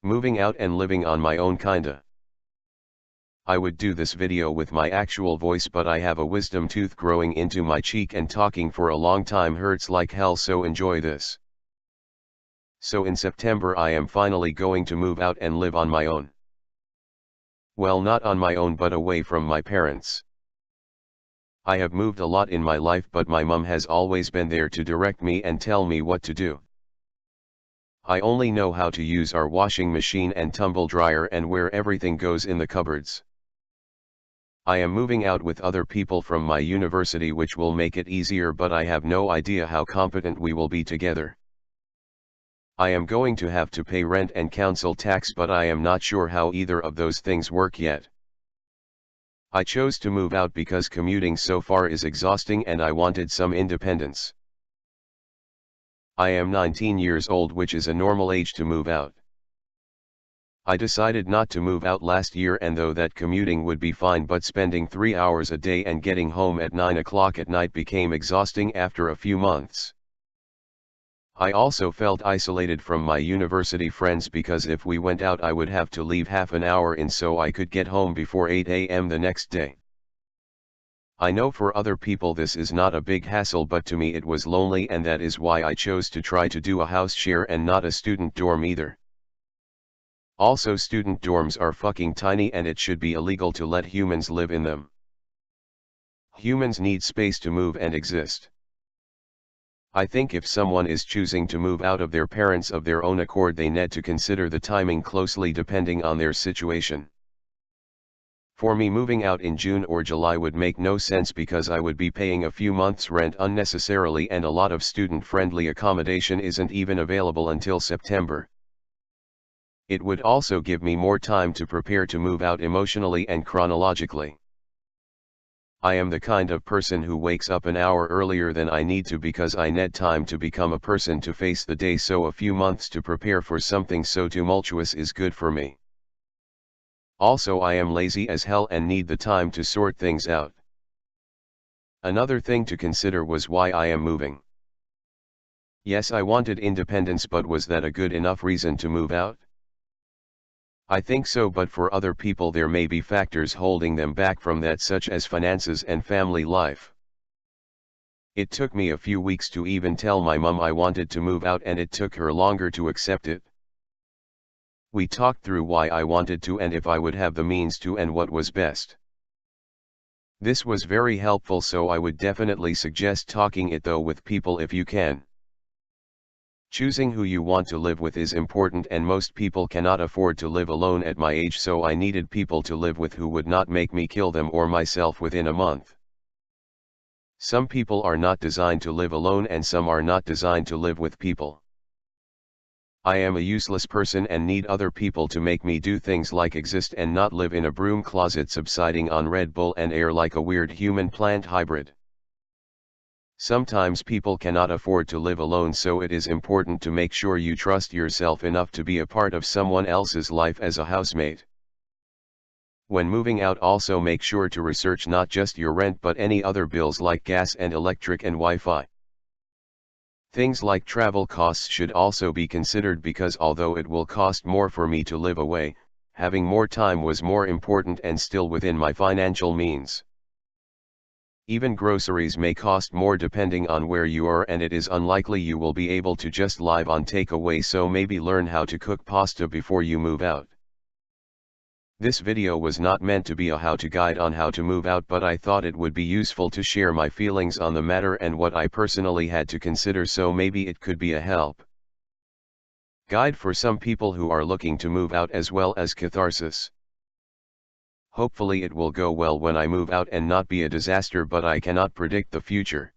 Moving out and living on my own kinda. I would do this video with my actual voice, but I have a wisdom tooth growing into my cheek and talking for a long time hurts like hell, so enjoy this. So in September I am finally going to move out and live on my own. Well, not on my own but away from my parents. I have moved a lot in my life, but my mum has always been there to direct me and tell me what to do. I only know how to use our washing machine and tumble dryer and where everything goes in the cupboards. I am moving out with other people from my university, which will make it easier, but I have no idea how competent we will be together. I am going to have to pay rent and council tax, but I am not sure how either of those things work yet. I chose to move out because commuting so far is exhausting and I wanted some independence. I am 19 years old, which is a normal age to move out. I decided not to move out last year, and though that commuting would be fine, but spending 3 hours a day and getting home at 9 o'clock at night became exhausting after a few months. I also felt isolated from my university friends because if we went out I would have to leave half an hour in so I could get home before 8 a.m. the next day. I know for other people this is not a big hassle, but to me it was lonely, and that is why I chose to try to do a house share and not a student dorm either. Also, student dorms are fucking tiny and it should be illegal to let humans live in them. Humans need space to move and exist. I think if someone is choosing to move out of their parents of their own accord, they need to consider the timing closely depending on their situation. For me, moving out in June or July would make no sense because I would be paying a few months' rent unnecessarily, and a lot of student-friendly accommodation isn't even available until September. It would also give me more time to prepare to move out emotionally and chronologically. I am the kind of person who wakes up an hour earlier than I need to because I need time to become a person to face the day, so a few months to prepare for something so tumultuous is good for me. Also, I am lazy as hell and need the time to sort things out. Another thing to consider was why I am moving. Yes, I wanted independence, but was that a good enough reason to move out? I think so, but for other people there may be factors holding them back from that, such as finances and family life. It took me a few weeks to even tell my mum I wanted to move out, and it took her longer to accept it. We talked through why I wanted to and if I would have the means to and what was best. This was very helpful, so I would definitely suggest talking it though with people if you can. Choosing who you want to live with is important, and most people cannot afford to live alone at my age, so I needed people to live with who would not make me kill them or myself within a month. Some people are not designed to live alone and some are not designed to live with people. I am a useless person and need other people to make me do things like exist and not live in a broom closet subsiding on Red Bull and air like a weird human-plant hybrid. Sometimes people cannot afford to live alone, so it is important to make sure you trust yourself enough to be a part of someone else's life as a housemate. When moving out, also make sure to research not just your rent but any other bills like gas and electric and Wi-Fi. Things like travel costs should also be considered because although it will cost more for me to live away, having more time was more important and still within my financial means. Even groceries may cost more depending on where you are, and it is unlikely you will be able to just live on takeaway, so maybe learn how to cook pasta before you move out. This video was not meant to be a how-to guide on how to move out, but I thought it would be useful to share my feelings on the matter and what I personally had to consider, so maybe it could be a help guide for some people who are looking to move out, as well as catharsis. Hopefully it will go well when I move out and not be a disaster, but I cannot predict the future.